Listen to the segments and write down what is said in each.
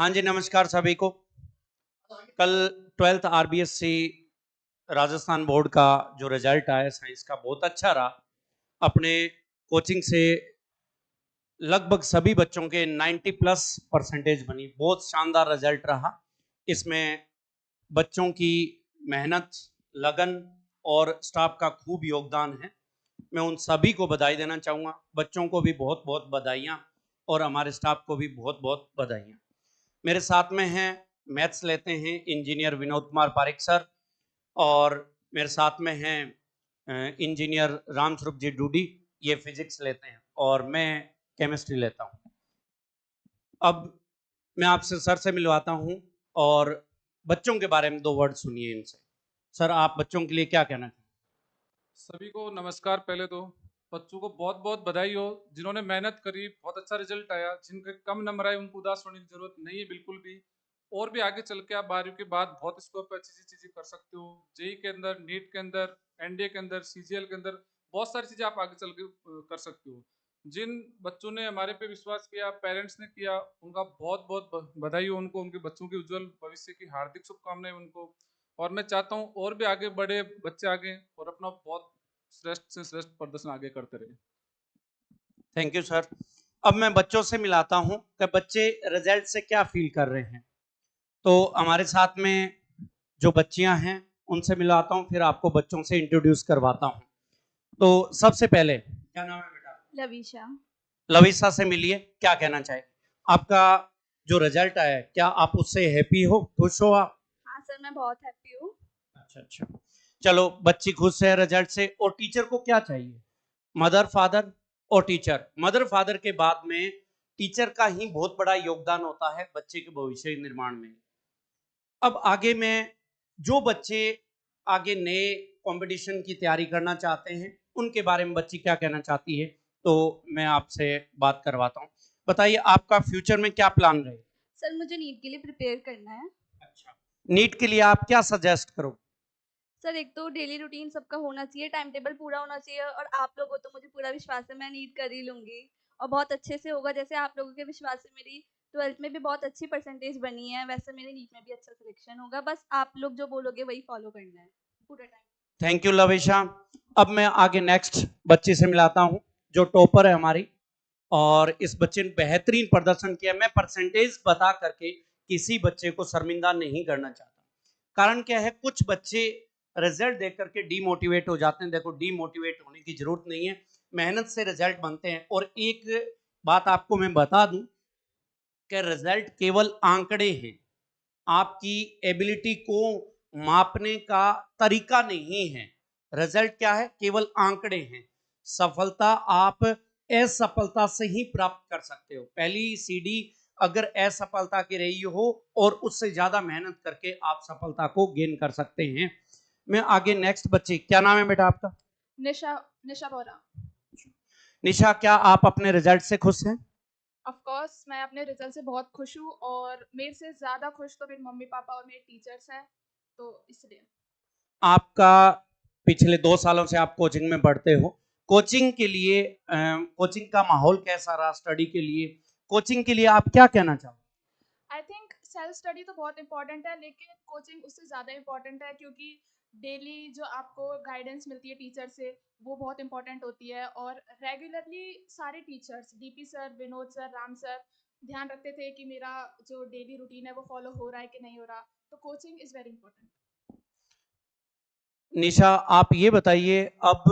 हाँ जी, नमस्कार सभी को। कल 12th आरबीएससी राजस्थान बोर्ड का जो रिजल्ट आया साइंस का बहुत अच्छा रहा। अपने कोचिंग से लगभग सभी बच्चों के 90 प्लस परसेंटेज बनी। बहुत शानदार रिजल्ट रहा। इसमें बच्चों की मेहनत, लगन और स्टाफ का खूब योगदान है। मैं उन सभी को बधाई देना चाहूँगा। बच्चों को भी बहुत बहुत बधाइयाँ और हमारे स्टाफ को भी बहुत बहुत बधाइयाँ। मेरे साथ में हैं, मैथ्स लेते हैं इंजीनियर विनोद कुमार पारिक सर, और मेरे साथ में हैं इंजीनियर रामस्वरूप जी डूडी, ये फिजिक्स लेते हैं और मैं केमिस्ट्री लेता हूँ। अब मैं आपसे सर से मिलवाता हूँ और बच्चों के बारे में 2 वर्ड सुनिए इनसे। सर, आप बच्चों के लिए क्या कहना चाहेंगे? सभी को नमस्कार। पहले तो बच्चों को बहुत बहुत बधाई हो जिन्होंने मेहनत करी, बहुत अच्छा रिजल्ट आया। जिनके कम नंबर आए उनको उदास होने की जरूरत नहीं है बिल्कुल भी। और भी आगे चल के आप 12वीं के बाद बहुत स्कोप पे अच्छी चीजें कर सकते हो। जेई के अंदर, नीट के अंदर, एनडीए के अंदर, सीजीएल के अंदर बहुत सारी चीजें आप आगे चल के कर सकते हो। जिन बच्चों ने हमारे पे विश्वास किया, पेरेंट्स ने किया, उनका बहुत बहुत बधाई हो उनको। उनके बच्चों के उज्जवल भविष्य की हार्दिक शुभकामनाएं उनको। और मैं चाहता हूँ और भी आगे बड़े बच्चे आगे और अपना बहुत श्रेष्ठ से श्रेष्ठ प्रदर्शन आगे करते रहे। Thank you sir. अब मैं बच्चों से मिलाता हूँ कि बच्चे रिजल्ट से क्या फील कर रहे हैं। तो हमारे साथ में जो बच्चियां हैं उनसे मिलाता हूँ, फिर आपको बच्चों से इंट्रोड्यूस करवाता हूँ। तो सबसे पहले क्या नाम है बेटा? लविशा। लविशा से मिलिए, क्या कहना चाहिए? आपका जो रिजल्ट आया है, क्या आप उससे हैप्पी हो, खुश हो आप? हाँ सर, मैं बहुत हैप्पी हूँ। अच्छा अच्छा, चलो, बच्ची खुश है रिजल्ट से। और टीचर को क्या चाहिए? मदर फादर और टीचर। मदर फादर के बाद में टीचर का ही बहुत बड़ा योगदान होता है बच्चे के भविष्य के निर्माण में। अब आगे में जो बच्चे आगे नए कंपटीशन की तैयारी करना चाहते हैं उनके बारे में बच्ची क्या कहना चाहती है, तो मैं आपसे बात करवाता हूँ। बताइए, आपका फ्यूचर में क्या प्लान रहे? सर, मुझे नीट के लिए प्रिपेयर करना है। अच्छा, नीट के लिए आप क्या सजेस्ट करो? सर, एक तो डेली रूटीन सबका होना चाहिए, टाइम टेबल पूरा होना चाहिए, और आप लोग हो तो मुझे पूरा विश्वास है मैं नीट कर ही लूँगी और बहुत अच्छे से होगा। जैसे आप लोगों के विश्वास से मेरी 12th में भी बहुत अच्छी परसेंटेज बनी है, वैसे मेरे नीट में भी अच्छा सिलेक्शन होगा। बस आप लोग जो बोलोगे वही फॉलो करना है पूरा टाइम। Thank you Lavisha. अब मैं आगे नेक्स्ट बच्ची से मिलाता हूँ जो टॉपर है हमारी, और इस बच्चे ने बेहतरीन प्रदर्शन किया। मैं परसेंटेज बता करके किसी बच्चे को शर्मिंदा नहीं करना चाहता। कारण क्या है, कुछ बच्चे रिजल्ट देख करके डीमोटिवेट हो जाते हैं। देखो, डीमोटिवेट होने की जरूरत नहीं है, मेहनत से रिजल्ट बनते हैं। और एक बात आपको मैं बता दूं कि रिजल्ट केवल आंकड़े हैं, आपकी एबिलिटी को मापने का तरीका नहीं है। रिजल्ट क्या है? केवल आंकड़े हैं। सफलता आप असफलता से ही प्राप्त कर सकते हो। पहली सीढ़ी अगर असफलता की रही हो और उससे ज्यादा मेहनत करके आप सफलता को गेन कर सकते हैं। मैं आगे नेक्स्ट बच्चे, क्या नाम है बेटा आपका? निशा। निशा बोरा। निशा, क्या आप अपने रिजल्ट से खुश हैं? ऑफ कोर्स मैं अपने रिजल्ट से बहुत खुश हूँ और मेरे से ज़्यादा खुश तो मेरे मम्मी पापा और मेरे टीचर्स हैं, तो इसलिए। आपका पिछले 2 सालों से आप कोचिंग में पढ़ते हो। कोचिंग के लिए कोचिंग का माहौल कैसा रहा? स्टडी के लिए, कोचिंग के लिए आप क्या कहना चाहोगे? आई थिंक सेल्फ स्टडी तो बहुत इंपॉर्टेंट है, लेकिन कोचिंग उससे ज़्यादा इंपॉर्टेंट है क्योंकि डेली जो आपको गाइडेंस मिलती है टीचर से वो बहुत इंपॉर्टेंट होती है। और रेगुलरली सारे teachers, DP sir, Vinod sir, Ram sir, ध्यान रखते थे कि मेरा जो डेली रूटीन है वो फॉलो हो रहा है कि नहीं हो रहा। तो कोचिंग इज़ वेरी इंपॉर्टेंट। निशा, आप ये बताइए, अब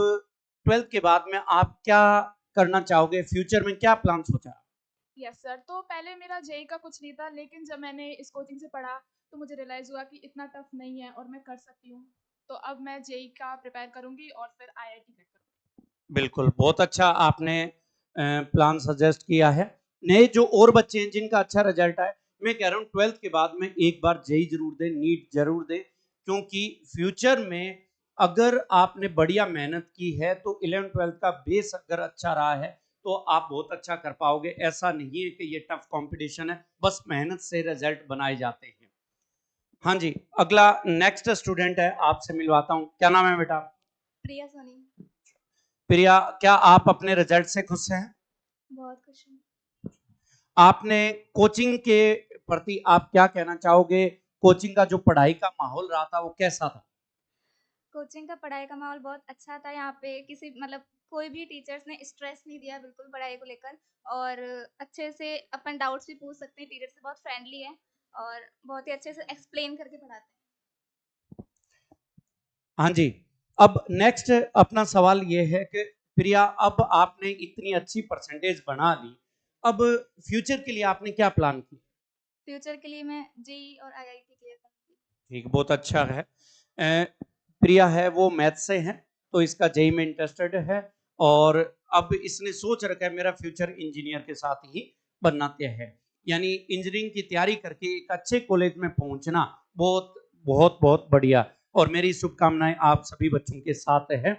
12th के बाद में आप क्या करना चाहोगे? फ्यूचर में क्या प्लान सोचा? Yes sir. तो पहले मेरा जेई का कुछ नहीं था, लेकिन जब मैंने इस कोचिंग से पढ़ा तो मुझे रियलाइज़ हुआ कि इतना टफ नहीं है और मैं कर सकती हूँ। तो अब मैं जेई का प्रिपेयर करूँगी और फिर आईआईटी क्रैक करूँगी। बिल्कुल, बहुत अच्छा आपने प्लान सजेस्ट किया है। नए जो और बच्चे हैं जिनका अच्छा रिजल्ट आए, मैं कह रहा हूँ 12th के बाद में एक बार जेई जरूर दें, नीट जरूर दें, क्योंकि फ्यूचर में अगर आपने बढ़िया मेहनत की है तो 11th 12th का बेस अगर अच्छा रहा है तो आप बहुत अच्छा कर पाओगे। ऐसा नहीं है कि ये टफ कंपटीशन है, बस मेहनत से रिजल्ट बनाए जाते हैं। हाँ जी, अगला नेक्स्ट स्टूडेंट है, आपसे मिलवाता हूँ। क्या नाम है बेटा? प्रिया सोनी। प्रिया, क्या आप अपने रिजल्ट से खुश हैं? बहुत खुश हूँ। आपने कोचिंग के प्रति आप क्या कहना चाहोगे? कोचिंग का जो पढ़ाई का माहौल रहा था वो कैसा था? कोचिंग का पढ़ाई का माहौल बहुत अच्छा था। यहाँ पे किसी मतलब कोई भी टीचर्स ने स्ट्रेस नहीं दिया बिल्कुल पढ़ाई को लेकर, और अच्छे से अपन डाउट्स भी पूछ सकते हैं। टीचर से बहुत फ्रेंडली है और बहुत ही अच्छे से एक्सप्लेन करके पढ़ाते हैं। हाँ जी, अब नेक्स्ट अपना सवाल ये है कि प्रिया, अब आपने इतनी अच्छी परसेंटेज बना ली, अब फ्यूचर के लिए आपने क्या प्लान किया? फ्यूचर के लिए मैं जेईई और आईआईटी क्लियर करूँगी। ठीक, बहुत अच्छा है। प्रिया है वो मैथ से है, तो इसका जेईई में इंटरेस्टेड है और अब इसने सोच रखा है मेरा फ्यूचर इंजीनियर के साथ ही बनना तय है। यानी इंजीनियरिंग की तैयारी करके एक अच्छे कॉलेज में पहुंचना बहुत बहुत बहुत बढ़िया, और मेरी शुभकामनाएं आप सभी बच्चों के साथ है।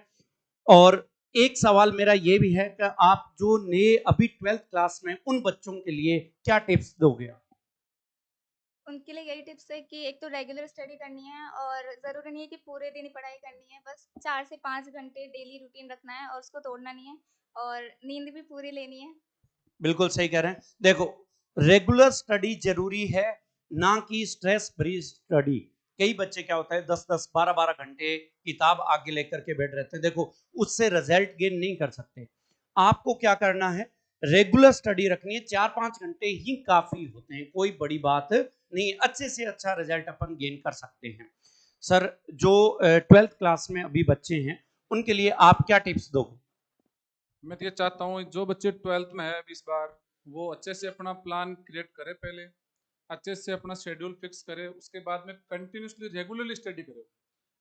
और एक सवाल मेरा ये भी है कि आप जो नए अभी 12th क्लास में उन बच्चों के लिए क्या टिप्स दोगे आप? उनके लिए यही टिप्स है कि एक तो रेगुलर स्टडी करनी है, और ज़रूरी नहीं है कि पूरे दिन ही पढ़ाई करनी है। बस 4 से 5 घंटे डेली रूटीन रखना है और उसको तोड़ना नहीं है, और नींद भी पूरी लेनी है। बिल्कुल सही कह रहे हैं। देखो, रेगुलर स्टडी जरूरी है, ना कि स्ट्रेस फ्री स्टडी। कई बच्चे क्या होता है 10-10 12-12 घंटे किताब आगे लेकर के बैठ रहते हैं, देखो उससे रिजल्ट गेन नहीं कर सकते। आपको क्या करना है, रेगुलर स्टडी रखनी है, 4-5 घंटे ही काफी होते हैं, कोई बड़ी बात नहीं, अच्छे से अच्छा रिजल्ट अपन गेन कर सकते हैं। सर, जो 12th क्लास में अभी बच्चे हैं उनके लिए आप क्या टिप्स दोगे? मैं तो ये चाहता हूँ जो बच्चे 12th में है अभी इस बार, वो अच्छे से अपना प्लान क्रिएट करे, पहले अच्छे से अपना शेड्यूल फिक्स करे, उसके बाद में कंटिन्यूसली रेगुलरली स्टडी करे।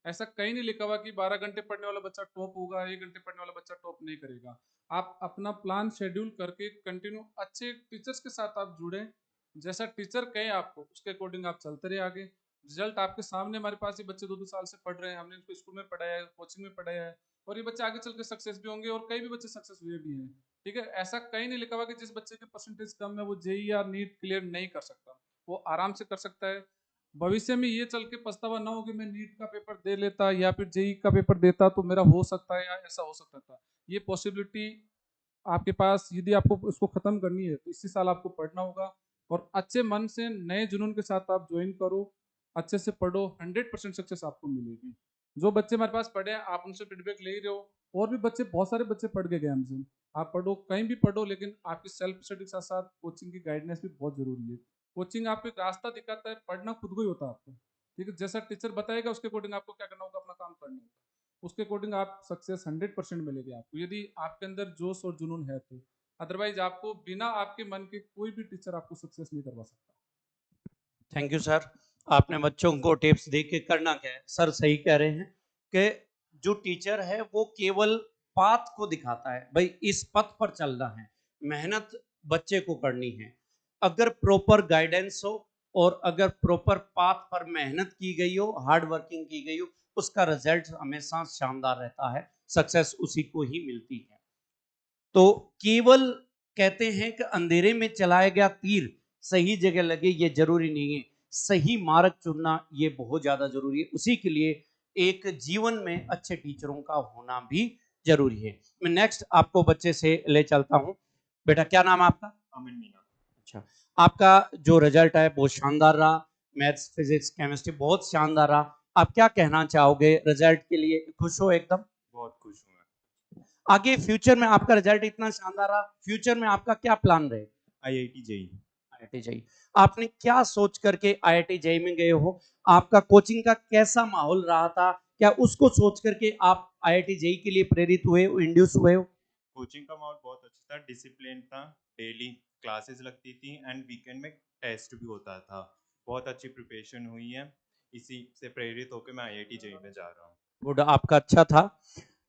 ऐसा कहीं नहीं लिखा हुआ कि 12 घंटे पढ़ने वाला बच्चा टॉप होगा, 1 घंटे पढ़ने वाला बच्चा टॉप नहीं करेगा। आप अपना प्लान शेड्यूल करके कंटिन्यू अच्छे टीचर्स के साथ आप जुड़े, जैसा टीचर कहे आपको उसके अकॉर्डिंग आप चलते रहे आगे। रिजल्ट आपके सामने, हमारे पास ये बच्चे 2-2 साल से पढ़ रहे हैं, हमने इनको स्कूल में पढ़ाया है, कोचिंग में पढ़ाया है, और ये बच्चे आगे चल के सक्सेस भी होंगे, और कई भी बच्चे सक्सेस हुए भी हैं। ठीक है, ऐसा कहीं नहीं लिखा हुआ कि जिस बच्चे के परसेंटेज कम है वो जेईई या नीट क्लियर नहीं कर सकता, वो आराम से कर सकता है। भविष्य में ये चल के पछतावा ना हो कि मैं नीट का पेपर दे लेता या फिर जेईई का पेपर देता तो मेरा हो सकता है या ऐसा हो सकता था। ये पॉसिबिलिटी आपके पास, यदि आपको उसको खत्म करनी है तो इसी साल आपको पढ़ना होगा, और अच्छे मन से नए जुनून के साथ आप ज्वाइन करो, अच्छे से पढ़ो, 100% सक्सेस आपको मिलेगी। जो बच्चे हमारे पास पढ़े हैं आप उनसे फीडबैक ले ही रहे हो, और भी बच्चे, बहुत सारे बच्चे पढ़ के गए हमसे। आप पढ़ो, कहीं भी पढ़ो, लेकिन आपकी सेल्फ स्टडी के साथ साथ कोचिंग की गाइडेंस भी बहुत जरूरी है। कोचिंग आपको एक रास्ता दिखाता है, पढ़ना खुद को ही होता है आपको। ठीक है, जैसा टीचर बताएगा उसके अकॉर्डिंग आपको क्या करना होगा, अपना काम करना होगा, उसके अकॉर्डिंग आप सक्सेस 100% मिलेगी आपको, यदि आपके अंदर जोश और जुनून है तो। अदरवाइज आपको बिना आपके मन के कोई भी टीचर आपको सक्सेस नहीं करवा सकता। थैंक यू सर, आपने बच्चों को टिप्स दे के करना क्या है। सर सही कह रहे हैं कि जो टीचर है वो केवल पाथ को दिखाता है, भाई इस पथ पर चलना है, मेहनत बच्चे को करनी है। अगर प्रॉपर गाइडेंस हो और अगर प्रॉपर पाथ पर मेहनत की गई हो, हार्ड वर्किंग की गई हो, उसका रिजल्ट हमेशा शानदार रहता है, सक्सेस उसी को ही मिलती है। तो केवल कहते हैं कि अंधेरे में चलाया गया तीर सही जगह लगे ये जरूरी नहीं है, सही मार्ग चुनना ये बहुत ज्यादा जरूरी है। उसी के लिए एक जीवन में अच्छे टीचरों का होना भी जरूरी है। मैं नेक्स्ट आपको बच्चे से ले चलता हूं। बेटा, क्या नाम है आपका? अमिन मीना। अच्छा, आपका जो रिजल्ट है बहुत शानदार रहा, मैथ्स फिजिक्स केमिस्ट्री बहुत शानदार रहा। आप क्या कहना चाहोगे रिजल्ट के लिए? खुश हो एकदम? बहुत खुश हूँ मैं। आगे फ्यूचर में आपका रिजल्ट इतना शानदार रहा, फ्यूचर में आपका क्या प्लान रहे? IIT JEE. आईआईटी जेईई, आपने क्या सोच करके आईआईटी जेईई में गए हो? आपका कोचिंग का कैसा माहौल रहा था? क्या उसको सोच करके आप आईआईटी जेईई के लिए प्रेरित हुए, इंड्यूस हुए हो? कोचिंग का माहौल बहुत अच्छा था, डिसिप्लिन था, डेली क्लासेस लगती थी एंड वीकेंड में टेस्ट भी होता था। बहुत अच्छी प्रिपरेशन हुई है, इसी से प्रेरित होकर मैं आईआईटी जेईई में जा रहा हूँ। गुड, आपका अच्छा था,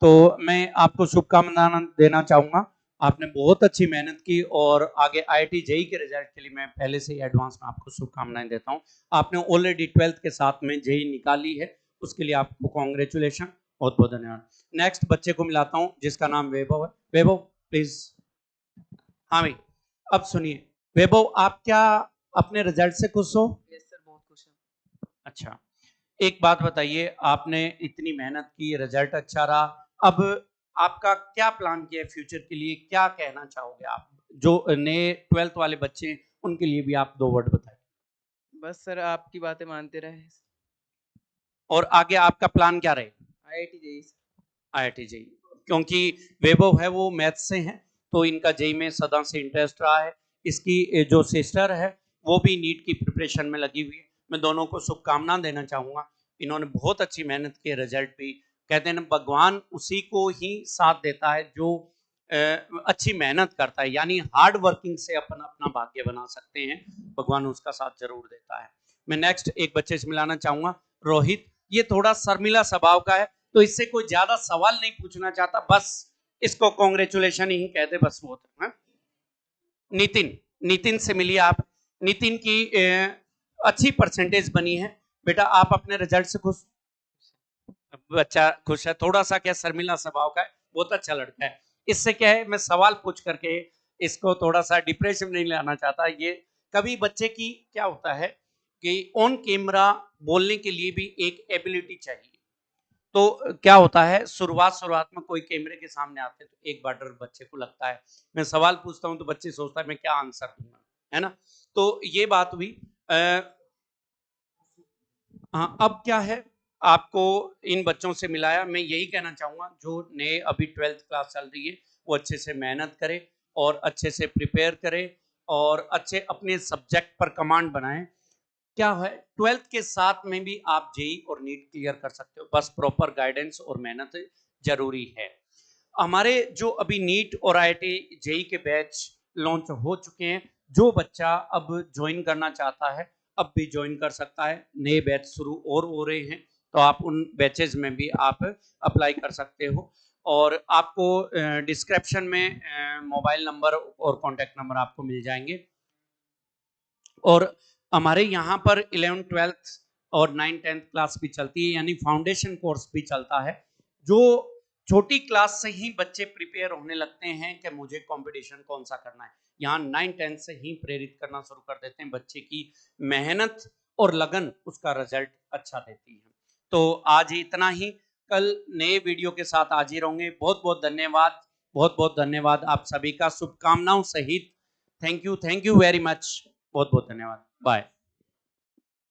तो मैं आपको शुभकामनाएं देना चाहूंगा। आपने बहुत अच्छी मेहनत की और आगे आईआईटी जेईई के रिजल्ट के लिए मैं पहले से ही एडवांस में आपको शुभकामनाएं देता हूं। आपने ऑलरेडी 12th के साथ में जेईई निकाली है, उसके लिए आपको कांग्रेचुलेशन, बहुत बहुत धन्यवाद। नेक्स्ट बच्चे को मिलाता हूं जिसका नाम वैभव है। वैभव प्लीज। हाँ भाई, अब सुनिए वैभव, आप क्या अपने रिजल्ट से खुश हो? यस सर, बहुत खुश हूँ। अच्छा, एक बात बताइए, आपने इतनी मेहनत की, रिजल्ट अच्छा रहा, अब आपका क्या प्लान किया है फ्यूचर के लिए? क्या कहना चाहोगे आप जो नए 12th वाले बच्चे हैं उनके लिए भी आप 2 वर्ड बताएं। बस सर आपकी बातें मानते रहे। और आगे आपका प्लान क्या रहे? IIT JEE. IIT जेई, क्योंकि वैभव है वो मैथ्स से हैं, तो इनका जेई में सदा से इंटरेस्ट रहा है। इसकी जो सिस्टर है वो भी नीट की प्रिपरेशन में लगी हुई है। मैं दोनों को शुभकामनाएं देना चाहूँगा। इन्होंने बहुत अच्छी मेहनत की, रिजल्ट भी कहते हैं ना, भगवान उसी को ही साथ देता है जो अच्छी मेहनत करता है, यानी हार्ड वर्किंग से अपन अपना भाग्य बना सकते हैं, भगवान उसका साथ जरूर देता है। मैं नेक्स्ट एक बच्चे से मिलाना चाहूँगा, रोहित। ये थोड़ा शर्मिला स्वभाव का है, तो इससे कोई ज्यादा सवाल नहीं पूछना चाहता, बस इसको कांग्रेचुलेशन ही कहते, बस वो है। नितिन, नितिन से मिलिए आप। नितिन की अच्छी परसेंटेज बनी है। बेटा आप अपने रिजल्ट से खुश? बच्चा खुश है, थोड़ा सा क्या शर्मिला स्वभाव का है, बहुत अच्छा लड़का है। इससे क्या है, मैं सवाल पूछ करके इसको थोड़ा सा डिप्रेशन नहीं लाना चाहता। ये कभी बच्चे की क्या होता है कि ऑन कैमरा बोलने के लिए भी एक एबिलिटी चाहिए। तो क्या होता है, शुरुआत में कोई कैमरे के सामने आते हैं तो एक बार डर बच्चे को लगता है। मैं सवाल पूछता हूं तो बच्चे सोचता है मैं क्या आंसर दूंगा, है ना। तो ये बात हुई। हाँ, अब क्या है, आपको इन बच्चों से मिलाया। मैं यही कहना चाहूंगा, जो नए अभी 12th क्लास चल रही है वो अच्छे से मेहनत करे और अच्छे से प्रिपेयर करे और अच्छे अपने सब्जेक्ट पर कमांड बनाएं। क्या है, 12th के साथ में भी आप जेई और नीट क्लियर कर सकते हो, बस प्रॉपर गाइडेंस और मेहनत जरूरी है। हमारे जो अभी नीट और IIT जेई के बैच लॉन्च हो चुके हैं, जो बच्चा अब ज्वाइन करना चाहता है अब भी ज्वाइन कर सकता है। नए बैच शुरू और हो रहे हैं, तो आप उन बैचेज में भी आप अप्लाई कर सकते हो। और आपको डिस्क्रिप्शन में मोबाइल नंबर और कॉन्टैक्ट नंबर आपको मिल जाएंगे। और हमारे यहाँ पर 11th 12th और 9th 10th क्लास भी चलती है, यानी फाउंडेशन कोर्स भी चलता है। जो छोटी क्लास से ही बच्चे प्रिपेयर होने लगते हैं कि मुझे कंपटीशन कौन सा करना है, यहाँ 9th 10th से ही प्रेरित करना शुरू कर देते हैं। बच्चे की मेहनत और लगन उसका रिजल्ट अच्छा देती है। तो आज ही इतना ही, कल नए वीडियो के साथ आज ही रहूंगे। बहुत बहुत धन्यवाद आप सभी का, शुभकामनाओं सहित। थैंक यू वेरी मच, बहुत बहुत धन्यवाद। बाय।